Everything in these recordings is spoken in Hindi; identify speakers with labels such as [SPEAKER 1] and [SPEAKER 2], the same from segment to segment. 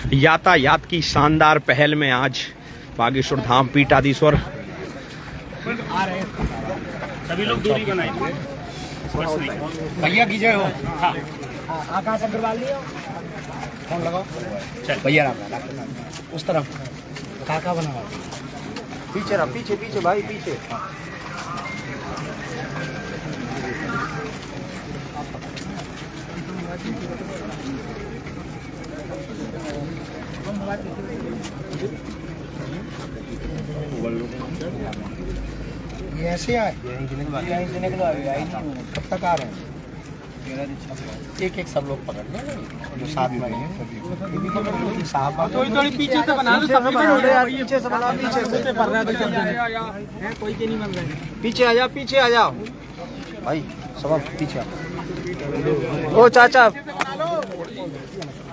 [SPEAKER 1] यातायात की शानदार पहल में आज बागेश्वर धाम पीठाधीश्वर
[SPEAKER 2] सभी लोग दूरी बनाएंगे।
[SPEAKER 3] भैया की जय हो।
[SPEAKER 4] आकाश अग्रवाल लियो
[SPEAKER 3] फोन लगाओ।
[SPEAKER 2] चल
[SPEAKER 3] भैया राम उस तरफ काका बना पीछे रहा, पीछे पीछे भाई पीछे। ये ऐसे आए कब तक आ रहे हैं? एक एक सब लोग पकड़ लो जो साथ में हैं। साहब
[SPEAKER 4] थोड़ी पीछे से बना लो, सब
[SPEAKER 3] पीछे से बना, पीछे से
[SPEAKER 4] पड़ रहा है कोई के नहीं बन रहा।
[SPEAKER 3] पीछे आ जाओ, पीछे आ जाओ भाई, सब पीछे आओ। ओ चाचा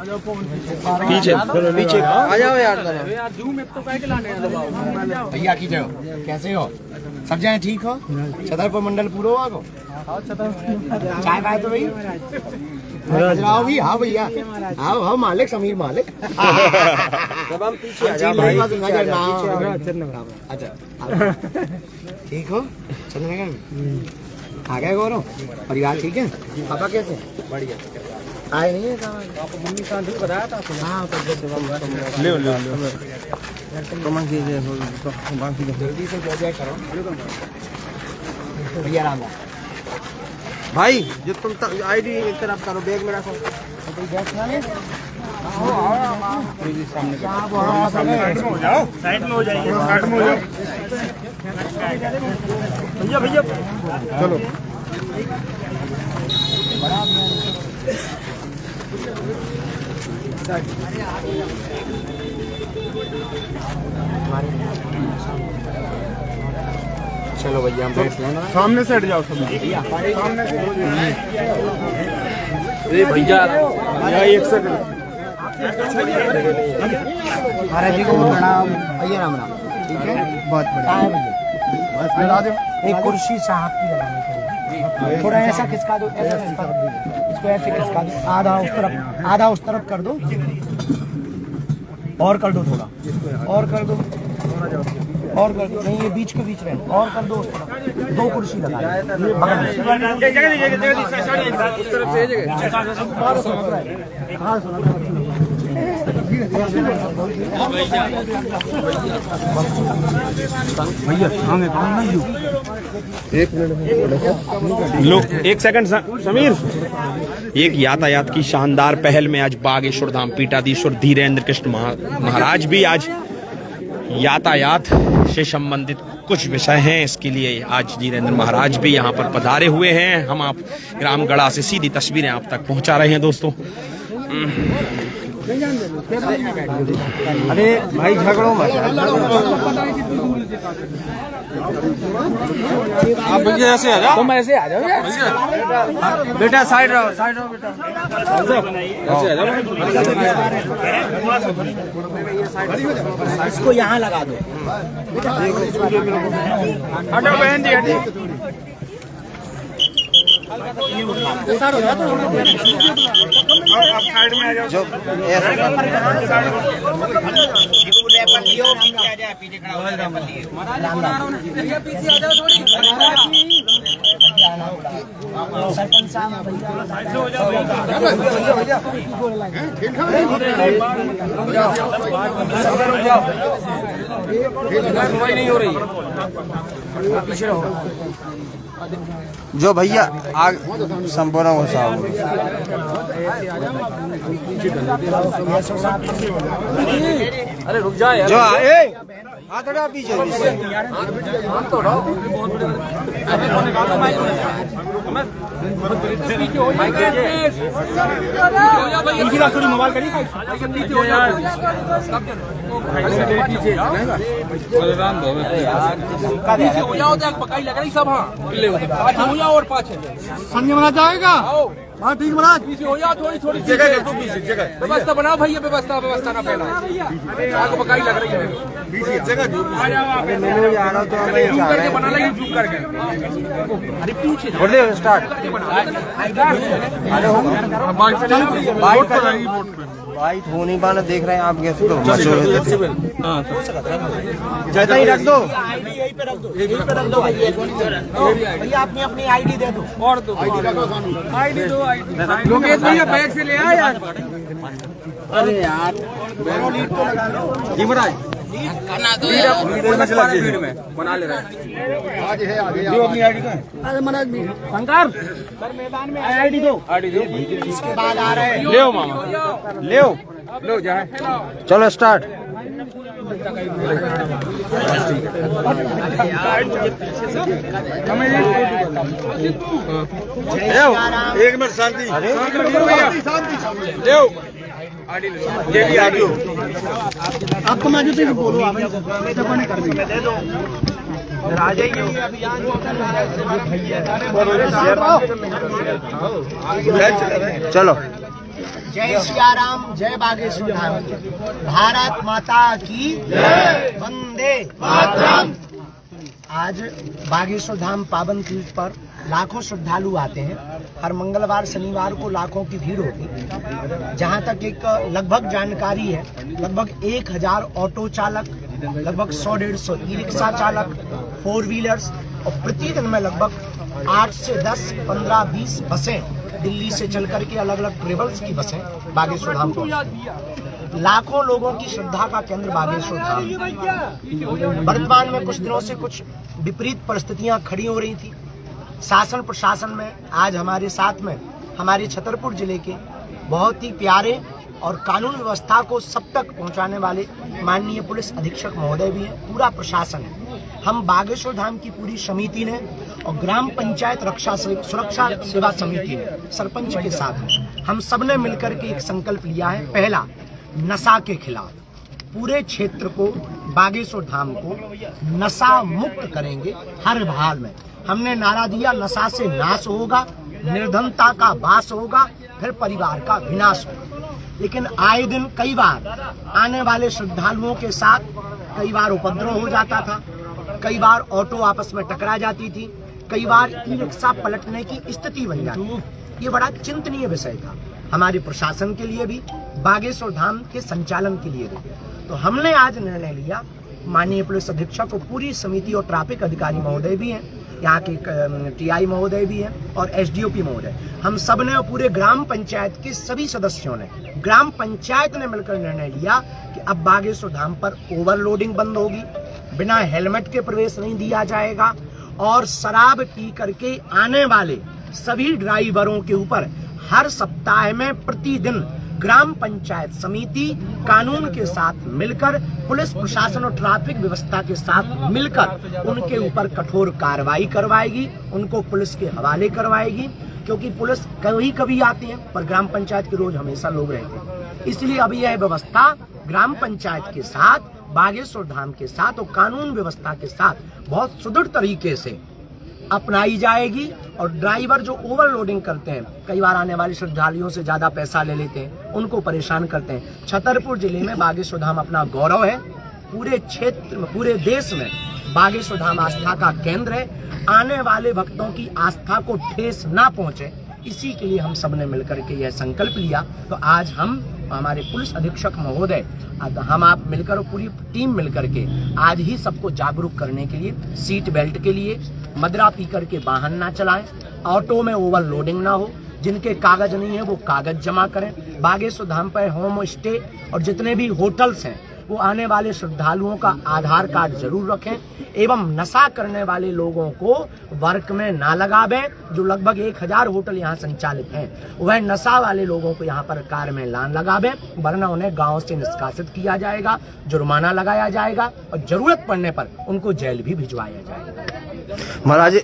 [SPEAKER 1] पीछे
[SPEAKER 3] पीछे आ जाओ यार।
[SPEAKER 4] यार जूम ऐप तो काहे के लाने हैं?
[SPEAKER 3] भैया की जय हो। कैसे हो? सब जाए ठीक हो? छतरपुर मंडल पूरा हुआ को चाय पाए तो भाई आओ भी। हाँ भैया आओ, हाँ मालिक समीर मालिक।
[SPEAKER 4] सब हम पीछे आ जाओ भाई।
[SPEAKER 3] अच्छा ठीक हो? चंद्रनगर आ गए गौरव? परिवार ठीक है? पापा कैसे? बढ़िया। आए नहीं है आपको? मम्मी शांति को बताया था। हाँ
[SPEAKER 1] ले
[SPEAKER 3] जल्दी से जय करो भैया राम।
[SPEAKER 4] भाई जो तुम आईडी एक तरफ करो, बैग में रखो।
[SPEAKER 2] साइड में हो जाइए, साइड में हो जाओ। भैया भैया
[SPEAKER 3] चलो चलो भैया हम बैठ लेना।
[SPEAKER 2] सामने से हट जाओ सब। सामने से भैया एक सेकंड।
[SPEAKER 3] महाराज जी को प्रणाम। भैया राम राम। ठीक है, बहुत बढ़िया भैया। बस लगा दो एक कुर्सी साहब की लगानी पड़ेगी। थोड़ा ऐसा खिसका दो, ऐसा खिसका दो, इसको ऐसे खिसका दो। आधा उस तरफ, आधा उस तरफ कर दो, और कर दो थोड़ा, और कर दो, और कर दो। नहीं ये बीच के बीच में, और कर दो उस तरफ। दो कुर्सी लगा दो बगल में।
[SPEAKER 2] उस तरफ से
[SPEAKER 3] हाँ सुना भैया आगे कौन ना यू। एक मिनट
[SPEAKER 1] लो, एक सेकंड समीर। एक यातायात की शानदार पहल में आज बागेश्वर धाम पीठाधीश्वर धीरेन्द्र कृष्ण महाराज भी आज यातायात से संबंधित कुछ विषय हैं, इसके लिए आज धीरेन्द्र महाराज भी यहाँ पर पधारे हुए हैं। हम आप रामगढ़ा से सीधी तस्वीरें आप तक पहुँचा रहे हैं दोस्तों।
[SPEAKER 3] अरे भाई झगड़ो मत।
[SPEAKER 4] आप भैया ऐसे आ जाओ,
[SPEAKER 3] तुम ऐसे आ जाओ यार। बेटा साइड रहो, साइड रहो बेटा।
[SPEAKER 4] ऐसे आ जाओ।
[SPEAKER 3] इसको यहाँ लगा दो।
[SPEAKER 2] हटो बहन जी, हटो। आप साइड में आ जाओ।
[SPEAKER 3] जो सरपंच साहब
[SPEAKER 4] नहीं हो रही।
[SPEAKER 3] पीछे रहो। जो भैया आग संपूर्ण हो साहब।
[SPEAKER 4] अरे रुक जा यार।
[SPEAKER 3] जो हाथ हटा पीछे।
[SPEAKER 2] थोड़ी मोबाइल करी
[SPEAKER 4] पकाई लग रही सब। हाँ और पाँच
[SPEAKER 3] बना जाएगा। हाँ ठीक महाराज।
[SPEAKER 4] पीछे हो जाओ, थोड़ी थोड़ी जगह व्यवस्था बनाओ भैया। व्यवस्था व्यवस्था ना फैला। आग पकाई लग रही है।
[SPEAKER 2] जगह
[SPEAKER 4] बना लगी जूम करके। अरे पीछे
[SPEAKER 3] स्टार्ट।
[SPEAKER 2] बोट पर
[SPEAKER 3] वाइट हो नहीं पाना, देख रहे हैं आप कैसे तो जैसा ही रख दो, यहीं पे रख दो भैया, अपनी अपनी आईडी दे दो और दो आईडी
[SPEAKER 4] लोकेश भैया बैग से ले आए यार।
[SPEAKER 3] अरे यार लीड तो लगा लो
[SPEAKER 4] जी महाराज भीड़ में बना ले रहे हैं।
[SPEAKER 3] आगे अपनी आईडी का। अरे महाराज शंकर सर मैदान में आईडी दो इसके बाद आ रहे हैं।
[SPEAKER 1] ले मामा ले
[SPEAKER 4] जाए
[SPEAKER 3] चलो स्टार्ट।
[SPEAKER 2] एक मिनट शांति
[SPEAKER 3] आपको मैं जो बोलो आप कर चलो। जय सिया राम, जय बागेश्वर धाम, भारत माता की वंदे मातरम। आज बागेश्वर धाम पावन तीर्थ पर लाखों श्रद्धालु आते हैं। हर मंगलवार शनिवार को लाखों की भीड़ होती। जहां तक एक लगभग जानकारी है, लगभग 1000 ऑटो चालक, लगभग 100-150 ई रिक्शा चालक, 4 व्हीलर्स और प्रतिदिन में लगभग 8 से 10, 15, 20 बसें दिल्ली से चल करके अलग अलग ट्रेवल्स की बसें बागेश्वर धाम पहुंचती। लाखों लोगों की श्रद्धा का केंद्र बागेश्वर धाम। वर्तमान में कुछ दिनों से कुछ विपरीत परिस्थितियां खड़ी हो रही थी। शासन प्रशासन में आज हमारे साथ में हमारे छतरपुर जिले के बहुत ही प्यारे और कानून व्यवस्था को सब तक पहुंचाने वाले माननीय पुलिस अधीक्षक महोदय भी है, पूरा प्रशासन है। हम बागेश्वर धाम की पूरी समिति ने और ग्राम पंचायत सुरक्षा सेवा समिति ने सरपंच के साथ हम सबने मिलकर के एक संकल्प लिया है। पहला, नशा के खिलाफ पूरे क्षेत्र को, बागेश्वर धाम को नशा मुक्त करेंगे हर हाल में। हमने नारा दिया, नशा से नाश होगा, निर्धनता का वास होगा, फिर परिवार का विनाश होगा। लेकिन आए दिन कई बार आने वाले श्रद्धालुओं के साथ कई बार उपद्रव हो जाता था, कई बार ऑटो आपस में टकरा जाती थी, कई बार ई रिक्शा पलटने की स्थिति बन जाती। ये बड़ा चिंतनीय विषय था हमारे प्रशासन के लिए भी, बागेश्वर धाम के संचालन के लिए भी। तो हमने आज निर्णय लिया, माननीय पुलिस अधीक्षक और पूरी समिति और ट्रैफिक अधिकारी महोदय भी हैं, यहाँ के टीआई महोदय भी हैं और एसडीओपी महोदय, हम सब ने और पूरे ग्राम पंचायत के सभी सदस्यों ने, ग्राम पंचायत ने मिलकर निर्णय लिया कि अब बागेश्वर धाम पर ओवरलोडिंग बंद होगी, बिना हेलमेट के प्रवेश नहीं दिया जाएगा और शराब पी करके आने वाले सभी ड्राइवरों के ऊपर हर सप्ताह में प्रतिदिन ग्राम पंचायत समिति कानून के साथ मिलकर, पुलिस प्रशासन और ट्रैफिक व्यवस्था के साथ मिलकर उनके ऊपर कठोर कार्रवाई करवाएगी, उनको पुलिस के हवाले करवाएगी। क्योंकि पुलिस कभी कभी आती है पर ग्राम पंचायत के रोज हमेशा लोग रहते हैं, इसलिए अब यह व्यवस्था ग्राम पंचायत के साथ, बागेश्वर धाम के साथ और कानून व्यवस्था के साथ बहुत सुदृढ़ तरीके से अपनाई जाएगी। और ड्राइवर जो ओवरलोडिंग करते हैं, कई बार आने वाले श्रद्धालुओं से ज्यादा पैसा ले लेते हैं, उनको परेशान करते हैं। छतरपुर जिले में बागेश्वर धाम अपना गौरव है, पूरे क्षेत्र में, पूरे देश में बागेश्वर धाम आस्था का केंद्र है। आने वाले भक्तों की आस्था को ठेस ना पहुंचे, इसी के लिए हम सब ने मिलकर के यह संकल्प लिया। तो आज हम, हमारे पुलिस अधीक्षक महोदय, हम आप मिलकर और पूरी टीम मिलकर के आज ही सबको जागरूक करने के लिए, सीट बेल्ट के लिए, मदरा पी करके वाहन ना चलाएं, ऑटो में ओवरलोडिंग ना हो, जिनके कागज नहीं है वो कागज जमा करें। बागेश्वर धाम पर होम स्टे और जितने भी होटल्स हैं वो आने वाले श्रद्धालुओं का आधार कार्ड जरूर रखें एवं नशा करने वाले लोगों को वर्क में ना लगावें। जो लगभग 1000 होटल यहाँ संचालित हैं, वह नशा वाले लोगों को यहाँ पर कार में ना लगावें, वरना उन्हें गांव से निष्कासित किया जाएगा, जुर्माना लगाया जाएगा और जरूरत पड़ने पर उनको जेल भी भिजवाया जाएगा।
[SPEAKER 5] महाराज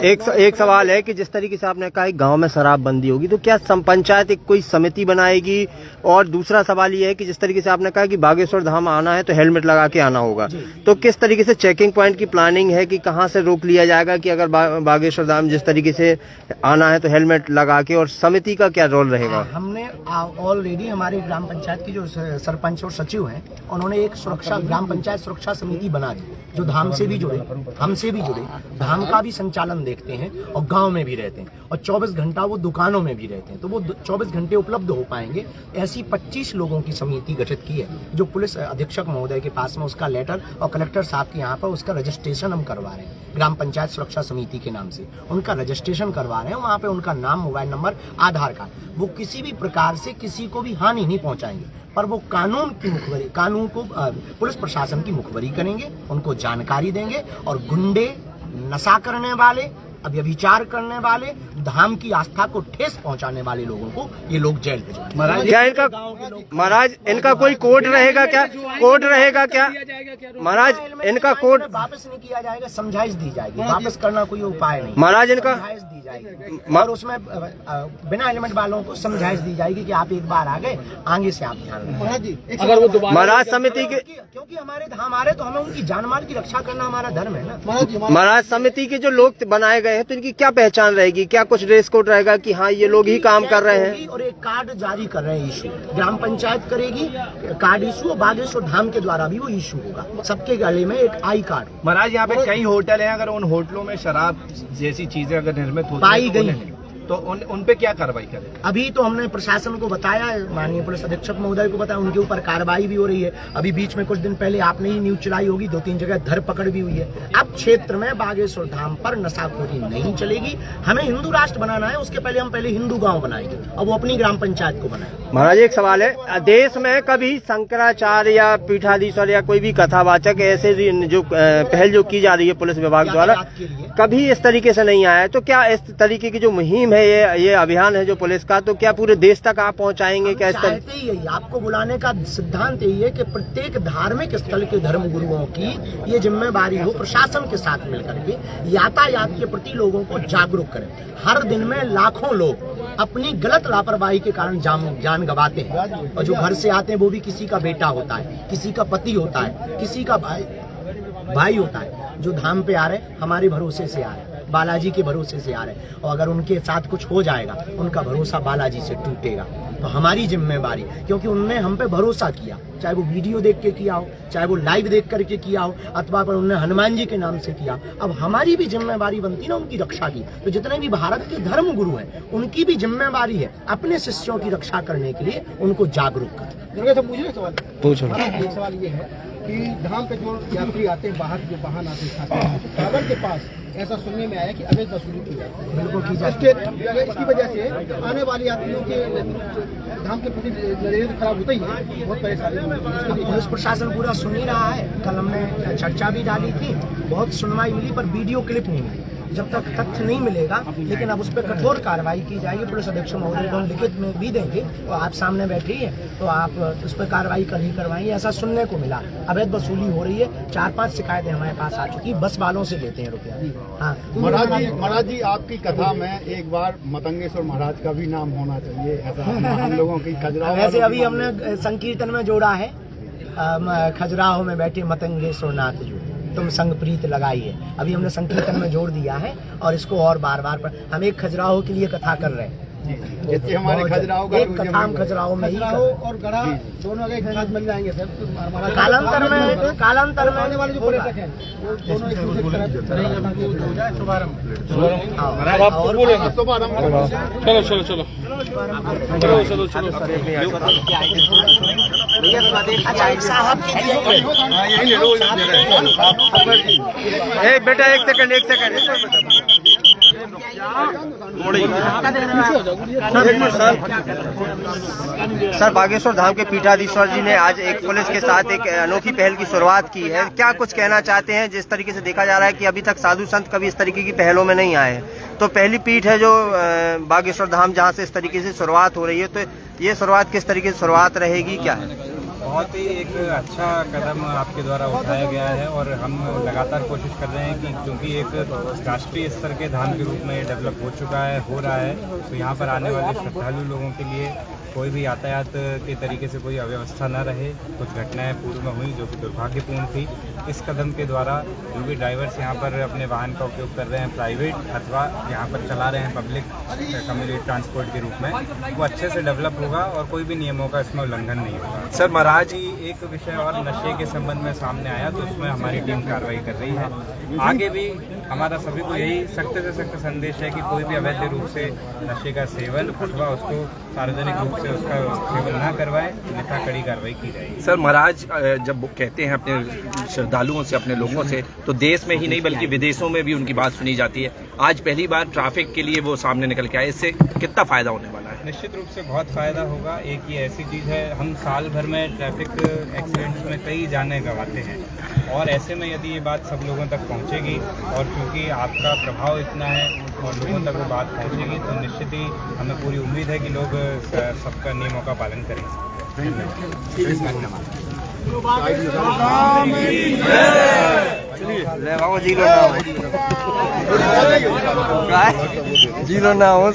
[SPEAKER 5] एक सवाल है कि जिस तरीके से आपने कहा गांव में शराबबंदी होगी, तो क्या पंचायत एक कोई समिति बनाएगी? और दूसरा सवाल ये है कि जिस तरीके से आपने कहा कि बागेश्वर धाम आना है तो हेलमेट लगा के आना होगा, तो किस तरीके से चेकिंग पॉइंट की प्लानिंग है कि कहां से रोक लिया जाएगा कि अगर बागेश्वर धाम जिस तरीके से आना है तो हेलमेट लगा के, और समिति का क्या रोल रहेगा?
[SPEAKER 3] हमने ऑलरेडी हमारे ग्राम पंचायत की जो सरपंच और सचिव हैं, उन्होंने एक सुरक्षा ग्राम पंचायत सुरक्षा समिति बना दी, जो धाम से भी जुड़े, हमसे भी जुड़े। धाम उनका भी संचालन देखते हैं और गांव में भी रहते हैं और 24 घंटा वो दुकानों में भी रहते हैं, तो वो 24 घंटे उपलब्ध हो पाएंगे। ऐसी 25 लोगों की समिति गठित की है जो पुलिस अधीक्षक महोदय के पास में उसका लेटर और कलेक्टर साहब के यहाँ पर उसका रजिस्ट्रेशन हम करवा रहे हैं, ग्राम पंचायत सुरक्षा समिति के नाम से उनका रजिस्ट्रेशन करवा रहे हैं। वहाँ पे उनका नाम, मोबाइल नंबर, आधार कार्ड, वो किसी भी प्रकार से किसी को भी हानि नहीं पहुँचाएंगे, पर वो कानून की मुखबरी, कानून को पुलिस प्रशासन की मुखबरी करेंगे, उनको जानकारी देंगे और गुंडे, नशा करने वाले, व्यभिचार करने वाले, धाम की आस्था को ठेस पहुंचाने वाले लोगों को ये लोग जेल भेजेंगे।
[SPEAKER 5] क्या इनका महाराज इनका कोई कोड रहेगा क्या? कोड रहेगा क्या महाराज? इनका कोड
[SPEAKER 3] वापस नहीं किया जाएगा, समझाइश दी जाएगी, वापस करना कोई उपाय नहीं
[SPEAKER 5] महाराज। इनका
[SPEAKER 3] समझाइश दी जाएगी और उसमें बिना हेलमेट वालों को समझाइश दी जाएगी कि आप एक बार आ गए, आगे से आप ध्यान रखें।
[SPEAKER 5] अगर वो महाराज समिति के,
[SPEAKER 3] क्योंकि हमारे धाम आ रहे तो हमें उनकी जान माल की रक्षा करना हमारा धर्म है ना।
[SPEAKER 5] महाराज समिति के जो लोग बनाए गए हैं तो इनकी क्या पहचान रहेगी? क्या कुछ ड्रेस कोड रहेगा कि हाँ ये लोग ही काम कर रहे हैं?
[SPEAKER 3] और एक कार्ड जारी कर रहे हैं, इशू ग्राम पंचायत करेगी, कार्ड इशू, और बागेश्वर धाम के द्वारा भी वो इशू होगा, सबके गले में एक आई कार्ड।
[SPEAKER 6] महाराज यहाँ पे कई होटल हैं, अगर उन होटलों में शराब जैसी चीजें अगर निर्मित
[SPEAKER 3] पाई गई
[SPEAKER 6] तो उन पे क्या कार्रवाई करें?
[SPEAKER 3] अभी तो हमने प्रशासन को बताया, माननीय पुलिस अधीक्षक महोदय को बताया, उनके ऊपर कार्रवाई भी हो रही है। अभी बीच में कुछ दिन पहले आपने ही न्यूज चलाई होगी, 2-3 जगह धरपकड़ भी हुई है। अब क्षेत्र में बागेश्वर धाम पर नशाखोरी नहीं चलेगी। हमें हिंदू राष्ट्र बनाना है, उसके पहले हम हिंदू गांव बनाएंगे और वो अपनी ग्राम पंचायत को बनाएंगे।
[SPEAKER 5] महाराज एक सवाल है, देश में कभी शंकराचार्य या पीठाधीश्वर या कोई भी कथावाचक ऐसे जो पहल जो की जा रही है पुलिस विभाग द्वारा, कभी इस तरीके से नहीं आया है, तो क्या इस तरीके की जो मुहिम है, ये अभियान है जो पुलिस का, तो क्या पूरे देश तक आप पहुंचाएंगे? क्या
[SPEAKER 3] चाहते ही यही, आपको बुलाने का सिद्धांत यही है कि प्रत्येक धार्मिक स्थल के धर्म गुरुओं की ये जिम्मेदारी हो, प्रशासन के साथ मिलकर के यातायात के प्रति लोगों को जागरूक करें। हर दिन में लाखों लोग अपनी गलत लापरवाही के कारण जान गंवाते हैं और जो घर से आते हैं वो भी किसी का बेटा होता है, किसी का पति होता है, किसी का भाई होता है। जो धाम पे आ रहे हमारे भरोसे से आ रहे, बालाजी के भरोसे से आ रहे, और अगर उनके साथ कुछ हो जाएगा उनका भरोसा बालाजी से टूटेगा। तो हमारी जिम्मेवारी, क्योंकि उनने हम पे भरोसा किया, चाहे वो वीडियो देख के किया हो, चाहे वो लाइव देख करके किया हो, अथवा पर उन्होंने हनुमान जी के नाम से किया। अब हमारी भी जिम्मेवारी बनती ना उनकी रक्षा की। तो जितने भी भारत के धर्म गुरु हैं उनकी भी जिम्मेवारी है अपने शिष्यों की रक्षा करने के लिए उनको जागरूक करें।
[SPEAKER 5] पूछो।
[SPEAKER 7] एक सवाल ये है कि धाम पे जो यात्री आते हैं, बाहर जो वाहन आते हैं, तो टावर के पास ऐसा सुनने में आया कि अवैध वसूली की जाती है।
[SPEAKER 3] बिल्कुल की जाती है।
[SPEAKER 7] इसकी वजह से आने वाले यात्रियों के धाम के प्रति नजरिया खराब होता ही है, बहुत परेशानी।
[SPEAKER 3] पुलिस प्रशासन पूरा सुन ही रहा है। कल हमने चर्चा भी डाली थी, बहुत सुनवाई मिली, पर वीडियो क्लिप नहीं मिली। जब तक तथ्य नहीं मिलेगा, लेकिन अब उस पर कठोर कार्रवाई की जाएगी। पुलिस अधीक्षक महोदय को हम लिखित में भी देंगे, तो आप सामने बैठे ही हैं, तो आप उस पर कार्रवाई कर ही करवाएंगे। ऐसा सुनने को मिला, अवैध वसूली हो रही है। 4-5 शिकायतें हमारे पास आ चुकी, बस वालों से लेते हैं रुपया। हाँ
[SPEAKER 7] महाराज जी आपकी कथा में एक बार मतंगेश्वर महाराज का भी नाम होना चाहिए, ऐसा हम लोगों की खजुराहो।
[SPEAKER 3] वैसे अभी हमने संकीर्तन में जोड़ा है, खजुराहो में बैठे मतंगेश्वर नाथ जो तुम संग प्रीत लगाई है, अभी हमने संकीर्तन में जोड़ दिया है। और इसको और बार-बार हम एक खजुराहो के लिए कथा कर रहे हैं।
[SPEAKER 7] हमारे खजुराहो का
[SPEAKER 3] एक कथा हम खजुराहो में ही
[SPEAKER 7] और गढ़ा दोनों एक साथ बन जाएंगे सर।
[SPEAKER 3] कालांतर में
[SPEAKER 7] आने वाले जो पर्यटक हैं वो दोनों एक दूसरे की तरफ शुभारंभ।
[SPEAKER 3] अच्छा साहब
[SPEAKER 5] बेटा एक सेकंड सर, बागेश्वर धाम के पीठाधीश्वर जी ने आज एक पुलिस के साथ एक अनोखी पहल की शुरुआत की है। क्या कुछ कहना चाहते हैं? जिस तरीके से देखा जा रहा है कि अभी तक साधु संत कभी इस तरीके की पहलों में नहीं आए, तो पहली पीठ है जो बागेश्वर धाम जहां से इस तरीके से शुरुआत हो रही है, तो ये शुरुआत किस तरीके से शुरुआत रहेगी, क्या है?
[SPEAKER 8] बहुत ही एक अच्छा कदम आपके द्वारा उठाया गया है और हम लगातार कोशिश कर रहे हैं कि क्योंकि एक राष्ट्रीय स्तर के धाम के रूप में डेवलप हो चुका है, हो रहा है, तो यहाँ पर आने वाले श्रद्धालु लोगों के लिए कोई भी यातायात के तरीके से कोई अव्यवस्था न रहे। कुछ घटनाएं पूर्व में हुई जो कि दुर्भाग्यपूर्ण थी। इस कदम के द्वारा जो भी ड्राइवर्स यहाँ पर अपने वाहन का उपयोग कर रहे हैं, प्राइवेट अथवा यहाँ पर चला रहे हैं पब्लिक कम्युनिटी ट्रांसपोर्ट के रूप में, वो अच्छे से डेवलप होगा और कोई भी नियमों का इसमें उल्लंघन नहीं होगा।
[SPEAKER 6] सर, महाराज जी
[SPEAKER 8] एक विषय और नशे के संबंध में सामने आया तो उसमें हमारी टीम कार्रवाई कर रही है। आगे भी हमारा सभी को यही सख्त से सख्त संदेश है कि कोई भी अवैध रूप से नशे का सेवन अथवा उसको सार्वजनिक रूप से उसका सेवन ना करवाए, अन्यथा कड़ी कार्रवाई की जाएगी।
[SPEAKER 6] सर महाराज जब वो कहते हैं अपने श्रद्धालुओं से, अपने लोगों से, तो देश में ही नहीं बल्कि विदेशों में भी उनकी बात सुनी जाती है। आज पहली बार ट्रैफिक के लिए वो सामने निकल के आए, इससे कितना फायदा होने वाला है?
[SPEAKER 8] निश्चित रूप से बहुत फ़ायदा होगा। एक ये ऐसी चीज़ है, हम साल भर में ट्रैफिक एक्सीडेंट्स में कई जानें गंवाते हैं और ऐसे में यदि ये बात सब लोगों तक पहुंचेगी और क्योंकि आपका प्रभाव इतना है और लोगों तक वो बात पहुंचेगी तो निश्चित ही हमें पूरी उम्मीद है कि लोग सबका नियमों का पालन करेंगे।
[SPEAKER 5] जी लो ना हो